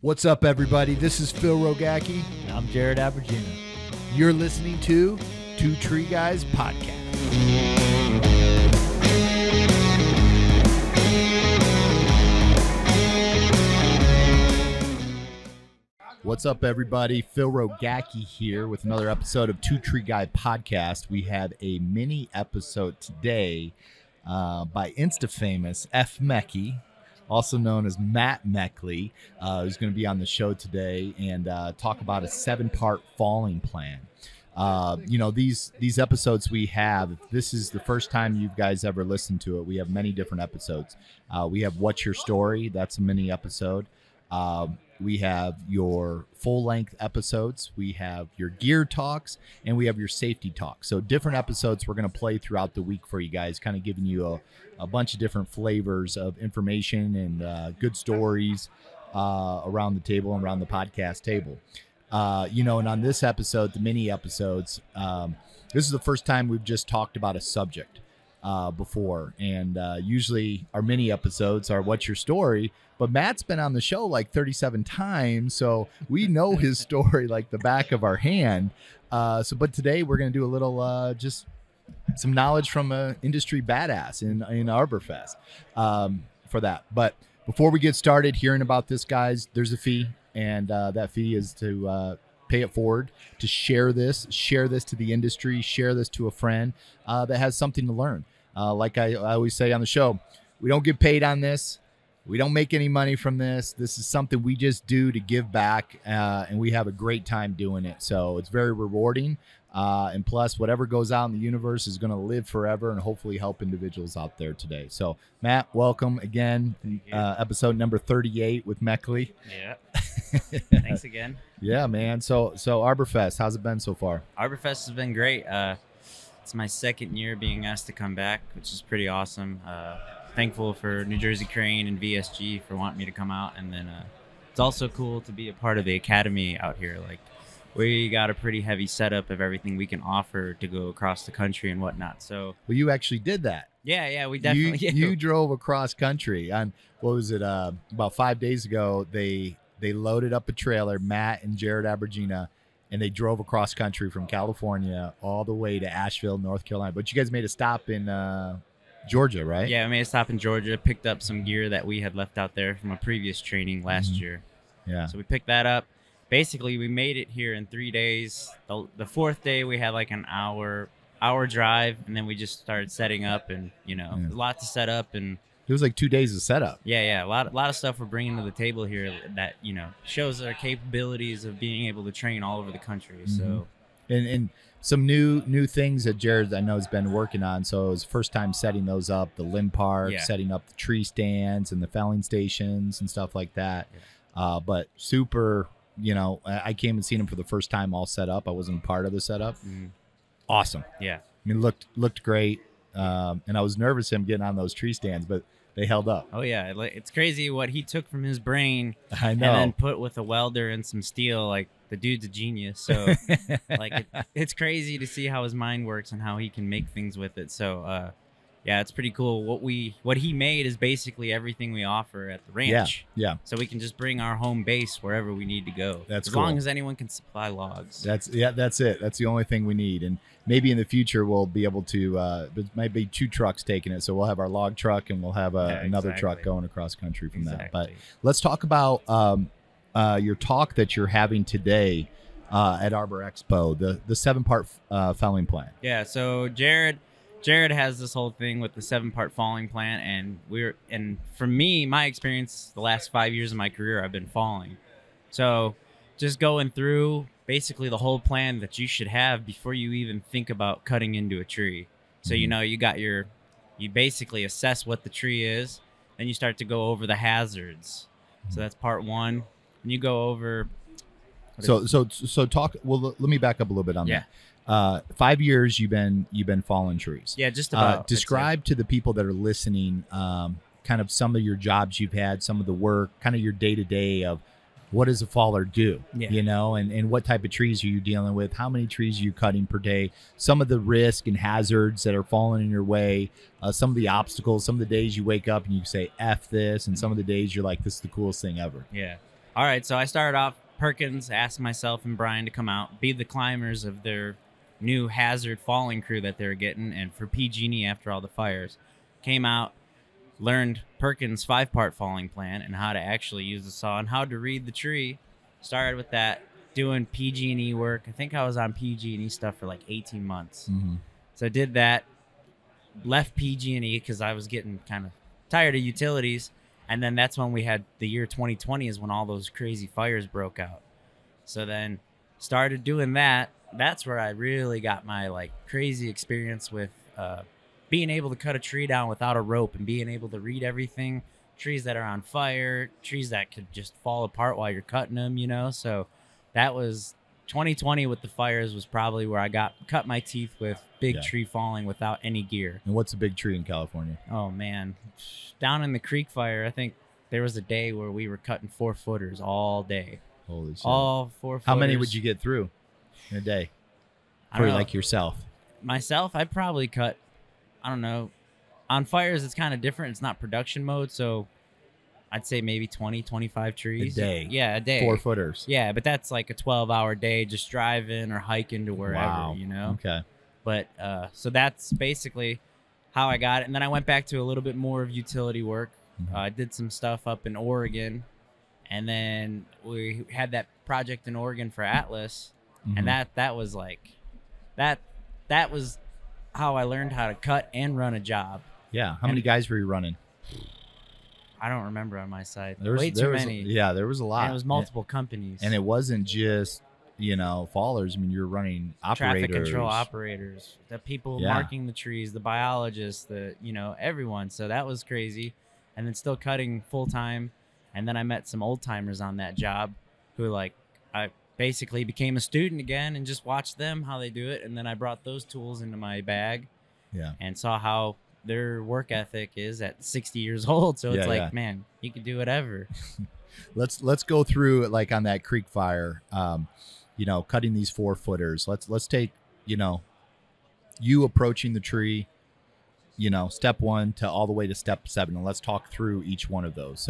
What's up, everybody? This is Phil Rogacki. And I'm Jared Abergina. You're listening to Two Tree Guys Podcast. What's up, everybody? Phil Rogacki here with another episode of Two Tree Guy Podcast. We have a mini episode today by Insta-famous F. Meckley, also known as Matt Meckley, who's going to be on the show today and talk about a 7-part falling plan. These episodes we have, if this is the first time you guys ever listened to it, we have many different episodes. We have What's Your Story? That's a mini episode. We have your full-length episodes, we have your gear talks, and we have your safety talks. So different episodes we're going to play throughout the week for you guys, kind of giving you a bunch of different flavors of information and good stories around the table and around the podcast table. And on this episode, the mini episodes, this is the first time we've just talked about a subject before. And usually our mini episodes are What's Your Story? But Matt's been on the show like 37 times, so we know his story like the back of our hand. But today we're going to do a little just some knowledge from an industry badass in Arbor Fest for that. But before we get started hearing about this, guys, there's a fee, and that fee is to pay it forward, to share this to the industry, share this to a friend that has something to learn. Like I always say on the show, we don't get paid on this. We don't make any money from this. This is something we just do to give back, and we have a great time doing it. So it's very rewarding. And plus, whatever goes out in the universe is going to live forever and hopefully help individuals out there today. So, Matt, welcome again. Episode number 38 with Meckley. Yeah. Thanks again. Yeah, man. So Arbor Fest, how's it been so far? Arbor Fest has been great. It's my second year being asked to come back, which is pretty awesome. Thankful for New Jersey Crane and VSG for wanting me to come out. And then it's also cool to be a part of the academy out here. Like, we got a pretty heavy setup of everything we can offer to go across the country and whatnot. So, well, you actually did that. Yeah, we definitely did. You drove across country. On, what was it, about 5 days ago, they loaded up a trailer, Matt and Jared Abergina, and they drove across country from California all the way to Asheville, North Carolina. But you guys made a stop in Georgia, right? Yeah, I made a stop in Georgia, picked up some gear that we had left out there from a previous training last year. Yeah. So we picked that up. Basically, we made it here in 3 days. The fourth day, we had like an hour drive, and then we just started setting up, and a lot to set up, and it was like 2 days of setup. Yeah, a lot of stuff we're bringing to the table here that shows our capabilities of being able to train all over the country. So, and some new things that Jared, I know, has been working on. So it was first time setting those up, the limb park, setting up the tree stands and the felling stations and stuff like that. Yeah. But super, I came and seen him for the first time all set up. I wasn't a part of the setup. Awesome. Yeah. I mean, looked great. And I was nervous him getting on those tree stands, but they held up. Oh, yeah. It's crazy what he took from his brain I know. And then put with a welder and some steel. Like, the dude's a genius. So, it's crazy to see how his mind works and how he can make things with it. So, it's pretty cool. What he made is basically everything we offer at the ranch. Yeah. So we can just bring our home base wherever we need to go. That's as cool. long as anyone can supply logs. That's it. That's the only thing we need. And maybe in the future we'll be able to. There might be 2 trucks taking it, so we'll have our log truck and we'll have another truck going across country from that. But let's talk about your talk that you're having today at Arbor Expo, the 7-part felling plan. Yeah. So Jared has this whole thing with the 7-part falling plan, and for me, my experience, the last 5 years of my career, I've been falling. So just going through basically the whole plan that you should have before you even think about cutting into a tree. So, you basically assess what the tree is, then you start to go over the hazards. So that's part 1. And you go over. So talk. Well, let me back up a little bit on that. 5 years you've been falling trees. Yeah, just about. Describe to the people that are listening kind of some of your jobs you've had, some of the work, kind of your day-to-day of what does a faller do, and what type of trees are you dealing with? How many trees are you cutting per day? Some of the risk and hazards that are falling in your way, some of the obstacles, some of the days you wake up and you say, F this, and some of the days you're like, this is the coolest thing ever. Yeah. All right, so I started off. Perkins asked myself and Brian to come out, be the climbers of their new hazard falling crew that they were getting, and for PG&E after all the fires. Came out, learned Perkins' 5-part falling plan and how to actually use the saw and how to read the tree. Started with that, doing PG&E work. I think I was on PG&E stuff for like 18 months. Mm-hmm. So I did that, left PG&E because I was getting kind of tired of utilities. And then that's when we had the year 2020 is when all those crazy fires broke out. So then started doing that. That's where I really got my like crazy experience with being able to cut a tree down without a rope and being able to read everything. Trees that are on fire, trees that could just fall apart while you're cutting them, you know? So that was 2020 with the fires was probably where I cut my teeth with big tree falling without any gear. And what's a big tree in California? Oh man, down in the creek fire, I think there was a day where we were cutting 4-footers all day. Holy shit! All 4-footers. How many would you get through in a day? For like yourself? Myself, I'd probably cut. I don't know. On fires, it's kind of different. It's not production mode, so I'd say maybe 20, 25 trees. A day? Yeah, a day. 4-footers? Yeah, but that's like a 12-hour day just driving or hiking to wherever, you know? Okay. But so that's basically how I got it. And then I went back to a little bit more of utility work. Mm-hmm. I did some stuff up in Oregon. And then we had that project in Oregon for Atlas. Mm-hmm. And that was like, that was how I learned how to cut and run a job. Yeah. How many guys were you running? I don't remember on my side. There was, Way too many. Yeah, there was a lot. And it was multiple companies. And it wasn't just, fallers. I mean, you're running operators. Traffic control operators, the people marking the trees, the biologists, everyone. So that was crazy. And then still cutting full time. And then I met some old timers on that job who I basically became a student again and just watched them, how they do it. And then I brought those tools into my bag and saw how their work ethic is at 60 years old. So it's man, you can do whatever. Let's go through like on that creek fire, cutting these 4-footers. Let's take, you approaching the tree, step 1 to all the way to step 7. And let's talk through each one of those.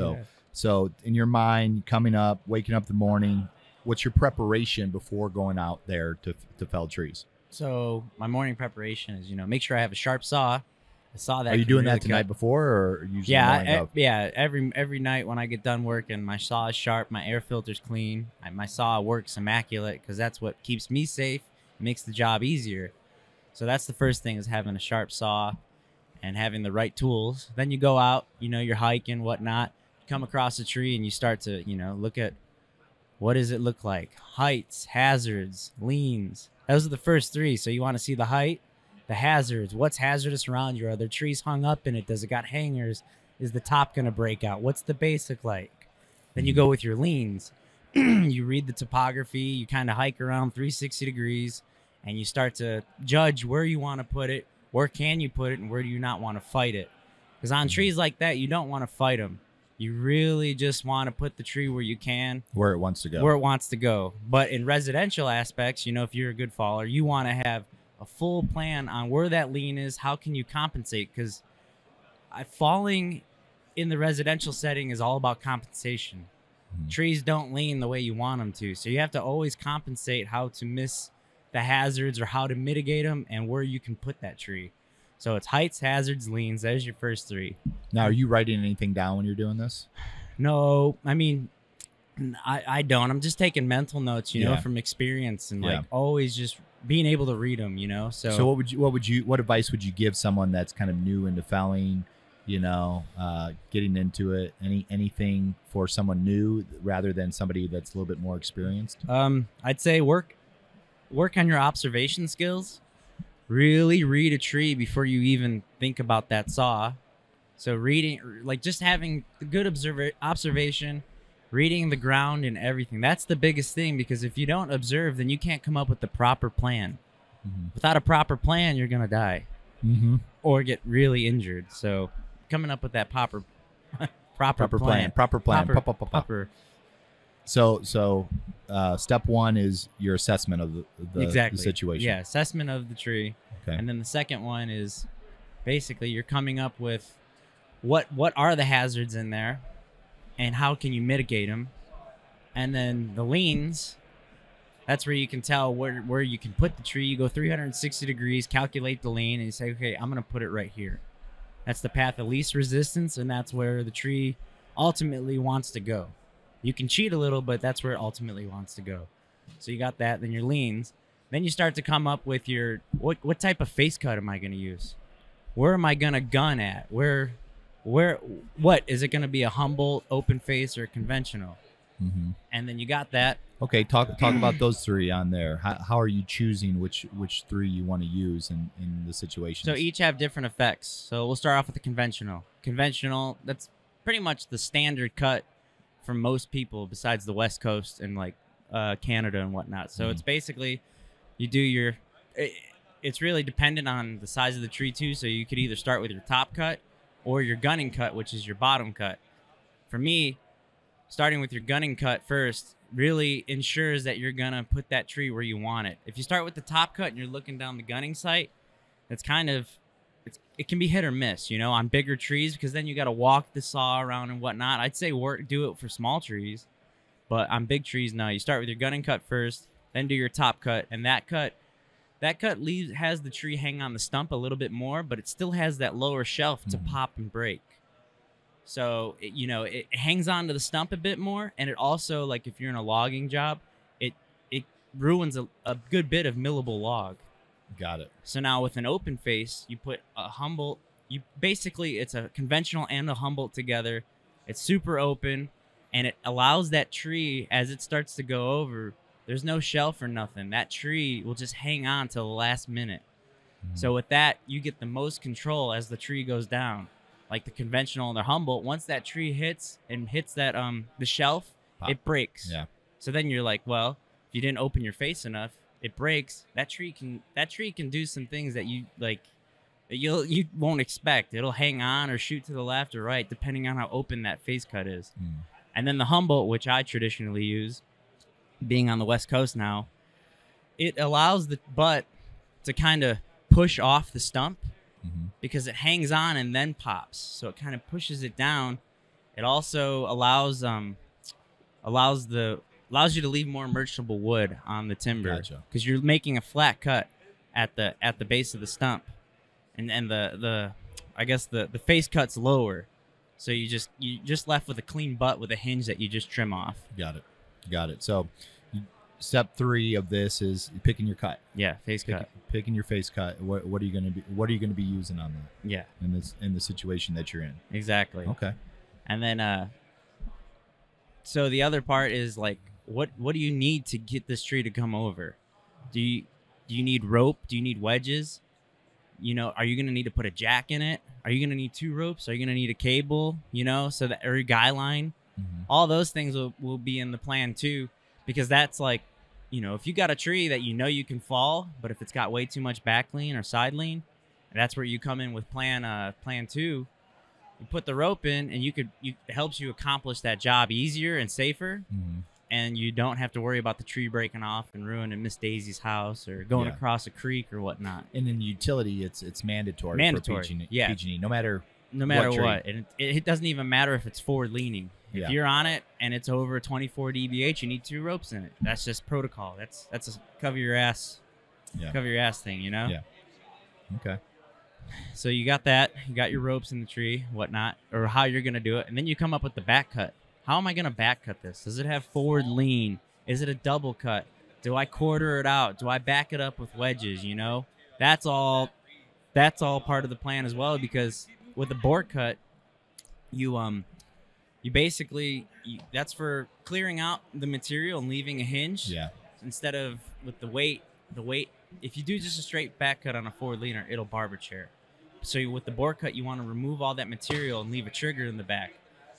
So in your mind, coming up, waking up in the morning, what's your preparation before going out there to fell trees? So my morning preparation is, make sure I have a sharp saw. A saw that. Are you doing that the night before or usually every night when I get done working, my saw is sharp, my air filter's clean, my saw works immaculate because that's what keeps me safe, makes the job easier. So that's the first thing is having a sharp saw and having the right tools. Then you go out, you're hiking, whatnot. Come across a tree and you start to, look at what does it look like? Heights, hazards, leans. Those are the first 3. So you want to see the height, the hazards. What's hazardous around you? Are there trees hung up in it? Does it got hangers? Is the top going to break out? What's the basic like? Then you go with your leans. You read the topography. You kind of hike around 360 degrees and you start to judge where you want to put it, where can you put it, and where do you not want to fight it. Because on trees like that, you don't want to fight them. You really just want to put the tree where you can. Where it wants to go. But in residential aspects, if you're a good faller, you want to have a full plan on where that lean is. How can you compensate? Because falling in the residential setting is all about compensation. Mm-hmm. Trees don't lean the way you want them to. So you have to always compensate how to miss the hazards or how to mitigate them and where you can put that tree. So it's heights, hazards, leans. There's your first 3. Now, are you writing anything down when you're doing this? No, I mean, I don't. I'm just taking mental notes, from experience and always just being able to read them, So what advice would you give someone that's kind of new into felling, getting into it? Anything for someone new rather than somebody that's a little bit more experienced? I'd say work on your observation skills. Really read a tree before you even think about that saw. So reading, just having the good observation, reading the ground and everything. That's the biggest thing, because if you don't observe, then you can't come up with the proper plan. Mm-hmm. Without a proper plan, you're going to die or get really injured. So coming up with that proper plan. So step 1 is your assessment of the situation. Yeah, assessment of the tree. Okay. And then the second one is basically you're coming up with what are the hazards in there and how can you mitigate them? And then the leans, that's where you can tell where you can put the tree. You go 360 degrees, calculate the lean, and you say, okay, I'm going to put it right here. That's the path of least resistance, and that's where the tree ultimately wants to go. You can cheat a little, but that's where it ultimately wants to go. So you got that, then your leans. Then you start to come up with your, what type of face cut am I going to use? Where am I going to gun at? What? Is it going to be a Humboldt, open face, or conventional? Mm-hmm. And then you got that. Okay, talk about those three on there. How are you choosing which three you want to use in the situation? So each have different effects. So we'll start off with the conventional. Conventional, that's pretty much the standard cut for most people besides the West Coast and like Canada and whatnot. So it's basically you do your... It's really dependent on the size of the tree too. So you could either start with your top cut or your gunning cut, which is your bottom cut. For me, starting with your gunning cut first really ensures that you're gonna put that tree where you want it. If you start with the top cut and you're looking down the gunning sight, it's kind of, it can be hit or miss, you know, on bigger trees, because then you got to walk the saw around and whatnot. I'd say do it for small trees, but on big trees, no. You start with your gunning cut first, then do your top cut, and that cut has the tree hang on the stump a little bit more, but it still has that lower shelf to pop and break. So, it hangs on to the stump a bit more, and it also, like if you're in a logging job, it ruins a good bit of millable log. Got it. So now with an open face, you put a Humboldt, it's a conventional and a Humboldt together. It's super open, and it allows that tree, as it starts to go over, there's no shelf or nothing. That tree will just hang on till the last minute. So with that, you get the most control as the tree goes down. Like the conventional and the Humboldt, once that tree hits that the shelf, pop. It breaks. Yeah. So then you're like, well, if you didn't open your face enough, it breaks. That tree can do some things that you won't expect. It'll hang on or shoot to the left or right depending on how open that face cut is. And then the Humboldt, which I traditionally use, being on the West Coast now, it allows the butt to kind of push off the stump. Because it hangs on and then pops, so it kind of pushes it down. It also allows you to leave more merchantable wood on the timber, because you're making a flat cut at the base of the stump, and the face cut's lower, so you just left with a clean butt with a hinge that you just trim off. Got it. So step 3 of this is picking your cut. Yeah, cut. Picking your face cut. What are you gonna be using on that? Yeah. In the situation that you're in. Exactly. Okay. And then so the other part is like, what do you need to get this tree to come over? Do you need rope? Do you need wedges? Are you gonna need to put a jack in it? Are you gonna need 2 ropes? Are you gonna need a cable? So that, or a guy line? All those things will be in the plan too. Because that's like, if you got a tree that you can fall, but if it's got way too much back lean or side lean, that's where you come in with plan 2. You put the rope in, and it helps you accomplish that job easier and safer, and you don't have to worry about the tree breaking off and ruining Miss Daisy's house or going across a creek or whatnot. And in utility, it's mandatory for PG&E, no matter what. And it doesn't even matter if it's forward leaning. If you're on it and it's over 24 dBH, you need 2 ropes in it. That's just protocol. That's a cover your ass thing, Yeah. Okay. So you got that. You got your ropes in the tree, whatnot, or how you're gonna do it, and then you come up with the back cut. How am I gonna back cut this? Does it have forward lean? Is it a double cut? Do I quarter it out? Do I back it up with wedges? That's all part of the plan as well, because with the bore cut, you basically, that's for clearing out the material and leaving a hinge. Yeah. Instead of with the weight, if you do just a straight back cut on a forward leaner, it'll barber chair. So with the bore cut, you want to remove all that material and leave a trigger in the back.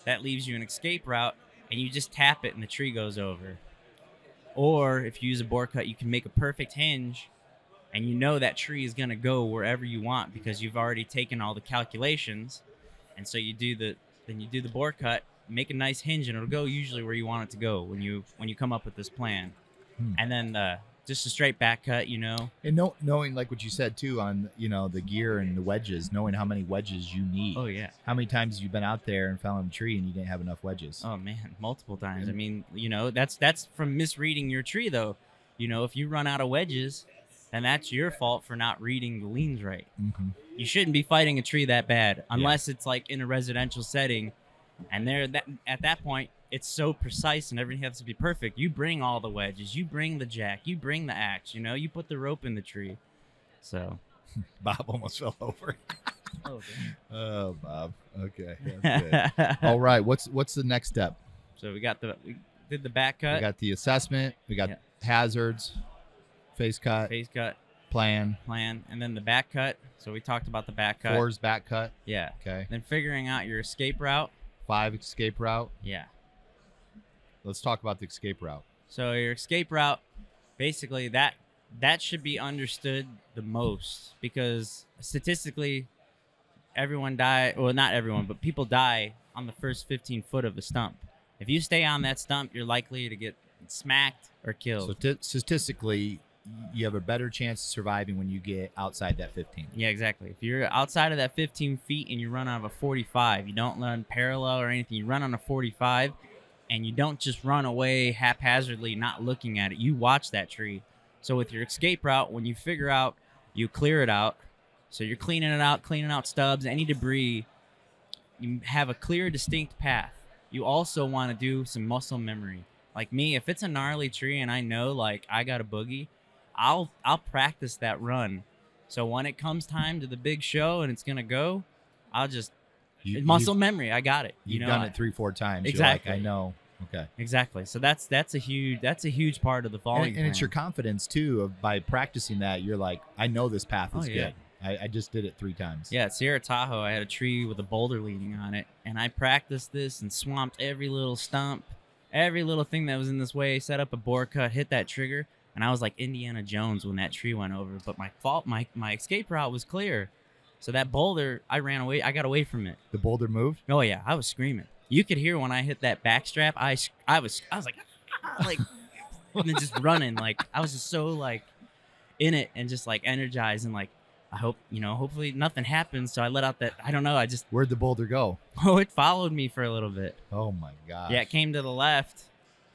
That leaves you an escape route, and you just tap it and the tree goes over. Or if you use a bore cut, you can make a perfect hinge, and that tree is going to go wherever you want because you've already taken all the calculations. And so you do the bore cut, make a nice hinge, and it'll go usually where you want it to go when you come up with this plan. And then just a straight back cut, And knowing, like what you said too, on the gear and the wedges, knowing how many wedges you need. Oh yeah. How many times have you been out there and fell in a tree and you didn't have enough wedges? Oh man, multiple times. I mean, that's from misreading your tree though. If you run out of wedges, then that's your fault for not reading the leans right. Mm-hmm. You shouldn't be fighting a tree that bad unless it's like in a residential setting, and at that point it's so precise and everything has to be perfect. You bring all the wedges, you bring the jack, you bring the axe, you put the rope in the tree. So Bob almost fell over. oh, oh, Bob. Okay. That's good. All right. What's the next step? So we did the back cut. We got the assessment. We got hazards, face cut, plan, and then the back cut. So we talked about the back cut. 4's back cut. Yeah. Okay. Then figuring out your escape route. 5 escape route. Yeah. Let's talk about the escape route. So your escape route, basically that should be understood the most, because statistically everyone not everyone, but people die on the first 15 foot of a stump. If you stay on that stump, you're likely to get smacked or killed. So statistically, you have a better chance of surviving when you get outside that 15. Yeah, exactly. If you're outside of that 15 feet and you run out of a 45, you don't run parallel or anything. You run on a 45, and you don't just run away haphazardly, not looking at it. You watch that tree. So with your escape route, when you figure out, you clear it out. So you're cleaning out stubs, any debris. You have a clear, distinct path. You also want to do some muscle memory. Like me, if it's a gnarly tree and I know like I got a boogie, I'll practice that run. So when it comes time to the big show and it's gonna go, I'll just muscle memory. I got it. You've done it 3-4 times. Exactly. You're like, I know. Okay. Exactly. So that's a huge part of the falling. And it's your confidence too. By practicing that, you're like, I know this path is yeah. good. I just did it 3 times. Yeah, at Sierra Tahoe, I had a tree with a boulder leaning on it, and I practiced this and swamped every little stump, every little thing that was in this way, set up a bore cut, hit that trigger, and I was like Indiana Jones when that tree went over. But my escape route was clear. So that boulder, I ran away. I got away from it. The boulder moved? Oh yeah, I was screaming. You could hear when I hit that backstrap. I was like, like, and then just running. Like I was just so like in it and just like energized and like, I hope, hopefully nothing happens. So I let out that, I don't know. Where'd the boulder go? Oh, it followed me for a little bit. Oh my gosh. Yeah, it came to the left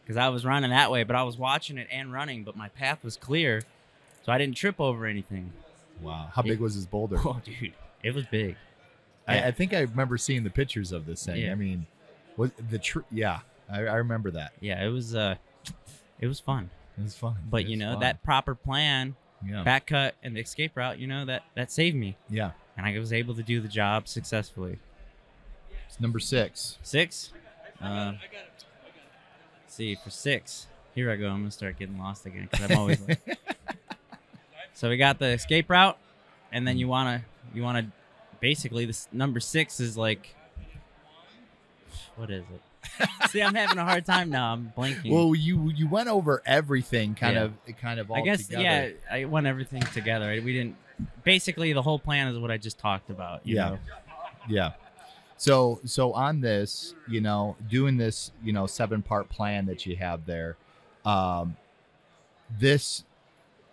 because I was running that way, but I was watching it and running, but my path was clear. So I didn't trip over anything. Wow. How big was this boulder? Oh, dude, it was big. I think I remember seeing the pictures of this thing. Yeah. I mean, I remember that. Yeah, it was fun. It was fun. But, Fun. that proper plan, Yeah. back cut and the escape route, that saved me. Yeah. And I was able to do the job successfully. It's number 6. 6? Let's see, for 6. Here I go. I'm going to start getting lost again because I'm always like... So we got the escape route, and then you want to basically, this number 6 is like, what is it? See, I'm having a hard time now. I'm blanking. Well, you went over everything kind of all I guess together. yeah, I went everything together. We didn't. Basically, the whole plan is what I just talked about. You know? Yeah. So on this, doing this, 7-part plan that you have there,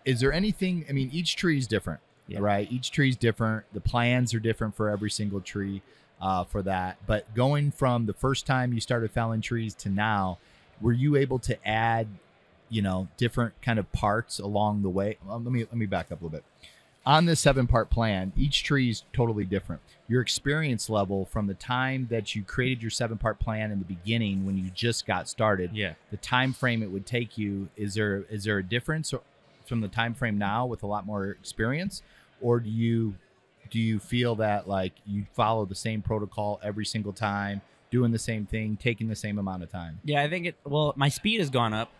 is there anything? I mean, each tree is different, right? Each tree is different. The plans are different for every single tree. For that, but going from the first time you started felling trees to now, were you able to add, different kind of parts along the way? Let me back up a little bit. On this 7-part plan, each tree is totally different. Your experience level from the time that you created your 7-part plan in the beginning when you just got started, the time frame it would take you, is there a difference from the time frame now with a lot more experience, or do you feel that like you follow the same protocol every single time, doing the same thing, taking the same amount of time? Yeah, I think my speed has gone up,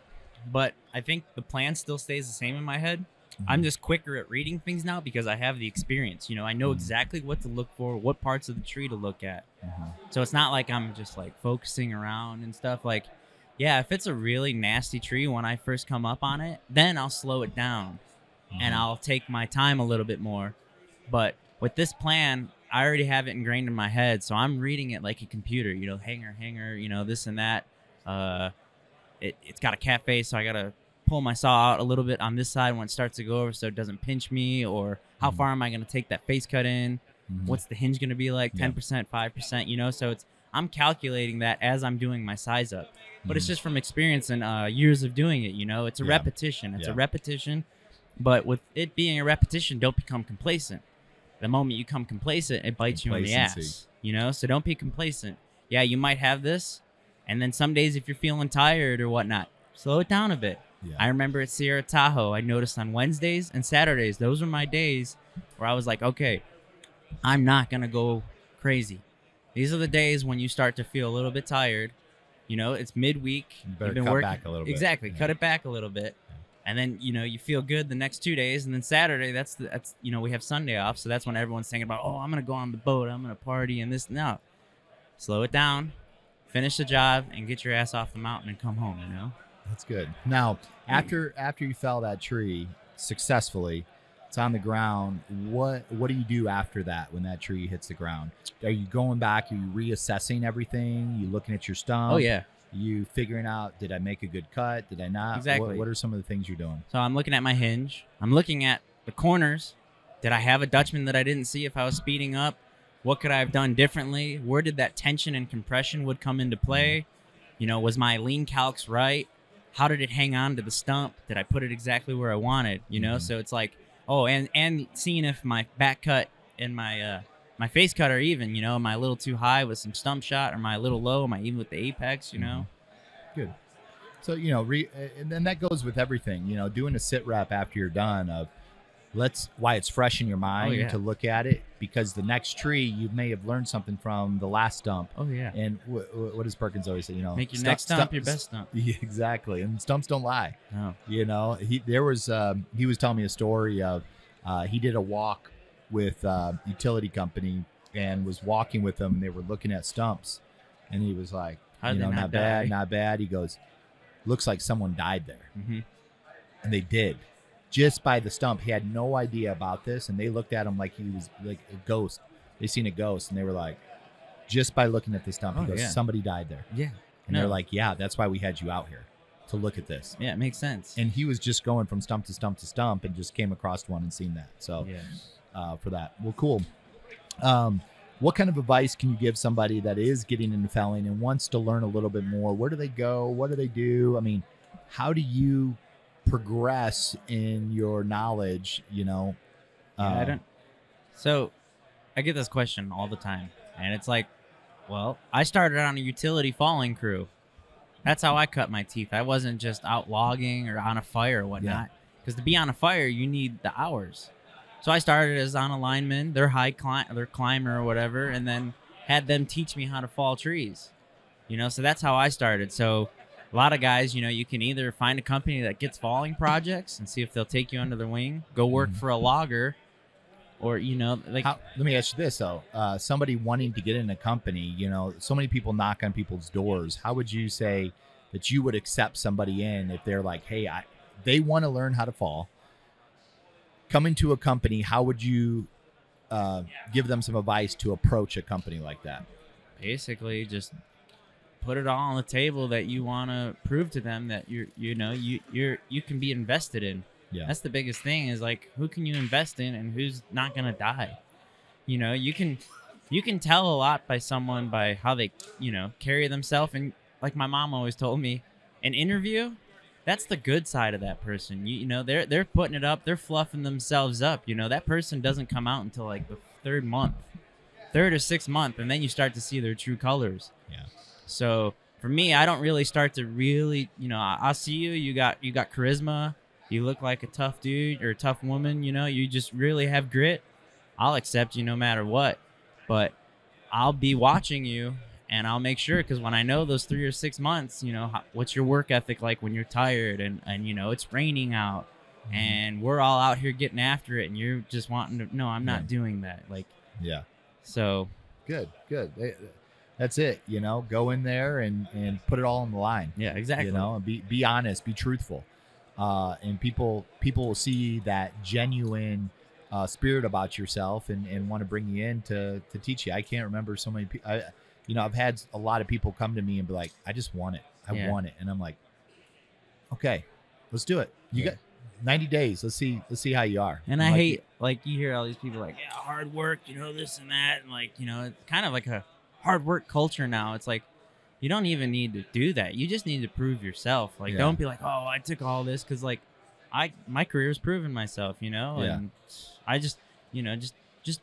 but I think the plan still stays the same in my head. Mm-hmm. I'm just quicker at reading things now because I have the experience. I know exactly what to look for, what parts of the tree to look at. Mm-hmm. So it's not like I'm just like focusing around and stuff. Like, yeah, if it's a really nasty tree when I first come up on it, then I'll slow it down and I'll take my time a little bit more. But with this plan, I already have it ingrained in my head, so I'm reading it like a computer, hanger, this and that. It's got a cat face, so I got to pull my saw out a little bit on this side when it starts to go over so it doesn't pinch me, or how far am I going to take that face cut in? What's the hinge going to be like? 10%, 5%, you know? So I'm calculating that as I'm doing my size up. But it's just from experience and years of doing it, you know? It's a repetition. It's a repetition. But with it being a repetition, don't become complacent. The moment you become complacent, it bites you in the ass, you know? So don't be complacent. Yeah, you might have this, and then some days if you're feeling tired or whatnot, slow it down a bit. Yeah. I remember at Sierra Tahoe, I noticed on Wednesdays and Saturdays, those were my days where I was like, okay, I'm not going to go crazy. These are the days when you start to feel a little bit tired. You know, it's midweek. You better cut back a little bit. Exactly, cut it back a little bit. And then, you know, you feel good the next 2 days. And then Saturday, that's you know, we have Sunday off. So that's when everyone's thinking about, oh, I'm going to go on the boat. I'm going to party and this. No. Slow it down. Finish the job and get your ass off the mountain and come home, you know? That's good. Now, after you fell that tree successfully, it's on the ground. What do you do after that when that tree hits the ground? Are you going back? Are you reassessing everything? You looking at your stump? Oh, yeah. You figuring out, did I make a good cut? Did I not? Exactly. What are some of the things you're doing? So I'm looking at my hinge. I'm looking at the corners. Did I have a Dutchman that I didn't see if I was speeding up? What could I have done differently? Where did that tension and compression would come into play? You know, was my lean calcs right? How did it hang on to the stump? Did I put it exactly where I wanted? You know, so it's like, oh, and seeing if my back cut and my my face cut are even, you know, am I a little too high with some stump shot, or am I a little low? Am I even with the apex, you know? Good. So, you know, and then that goes with everything, you know, doing a sit rep after you're done of why it's fresh in your mind to look at it, because the next tree you may have learned something from the last stump. Oh, yeah. And what does Perkins always say, you know? Make your next stump your best stump. Yeah, exactly. And stumps don't lie. No. You know, he was telling me a story of he did a walk with utility company and was walking with them, and they were looking at stumps, and he was like, not bad. He goes, looks like someone died there. And they did, just by the stump. He had no idea about this, and they looked at him like he was like a ghost. They seen a ghost, and they were like, just by looking at the stump, he goes, somebody died there. Yeah. And they're like, yeah, that's why we had you out here, to look at this. Yeah, it makes sense. And he was just going from stump to stump to stump and just came across one and seen that. So for that. Well, cool. What kind of advice can you give somebody that is getting into felling and wants to learn a little bit more? Where do they go? What do they do? I mean, how do you progress in your knowledge, you know? So I get this question all the time, and it's like, well, I started on a utility falling crew. That's how I cut my teeth. I wasn't just out logging or on a fire or whatnot. Because to be on a fire, you need the hours. So I started as on a lineman, their climber or whatever, and then had them teach me how to fall trees. You know, so that's how I started. So a lot of guys, you know, you can either find a company that gets falling projects and see if they'll take you under their wing, go work for a logger, or, you know, like. Let me ask you this, though. Somebody wanting to get in a company, you know, so many people knock on people's doors. How would you say that you would accept somebody in if they're like, hey, they want to learn how to fall? Coming to a company, how would you give them some advice to approach a company like that? Basically, just put it all on the table that you want to prove to them that you can be invested in. Yeah. That's the biggest thing, is like, who can you invest in and who's not gonna die? You know, you can tell a lot by someone by how they, you know, carry themselves. And like my mom always told me, an interview, that's the good side of that person. You know, they're putting it up, they're fluffing themselves up. You know, that person doesn't come out until like the third or sixth month, and then you start to see their true colors. Yeah. So for me, I don't really start to really, you know, I'll see you got charisma, you look like a tough dude or a tough woman, you know, you just really have grit. I'll accept you no matter what, but I'll be watching you. And I'll make sure, because when I know those 3 or 6 months, you know, what's your work ethic like when you're tired and you know, it's raining out and we're all out here getting after it, and you're just wanting to, no, I'm not doing that. Like, so. Good. That's it. You know, go in there and put it all on the line. Yeah, exactly. You know, and be honest, be truthful. And people will see that genuine spirit about yourself and want to bring you in to teach you. I can't remember so many people. You know, I've had a lot of people come to me and be like, I just want it. I want it. And I'm like, okay, Let's do it. You got 90 days. Let's see how you are. And I hate, like, you hear all these people like, yeah, hard work, this and that. And, like, it's kind of like a hard work culture now. It's like, you don't even need to do that. You just need to prove yourself. Like, don't be like, oh, I took all this. Because, like, my career's proven myself, and I just, just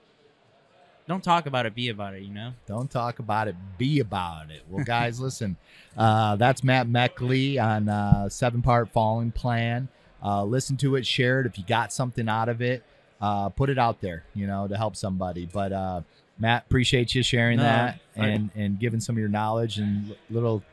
don't talk about it, be about it, Don't talk about it, be about it. Well, guys, listen, that's Matt Meckley on 7-part falling plan. Listen to it, share it. If you got something out of it, put it out there, to help somebody. But Matt, appreciate you sharing that and giving some of your knowledge and little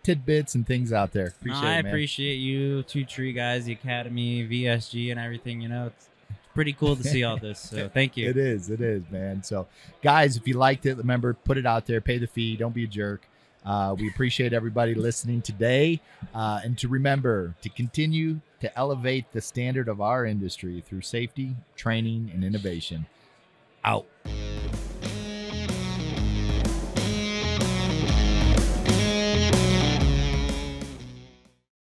tidbits and things out there. I appreciate you, Two Tree Guys, the Academy, VSG, and everything. It's pretty cool to see all this. So thank you. It is, man. So, guys, if you liked it, remember, put it out there, pay the fee, don't be a jerk. We appreciate everybody listening today, and to remember to continue to elevate the standard of our industry through safety, training, and innovation. Out.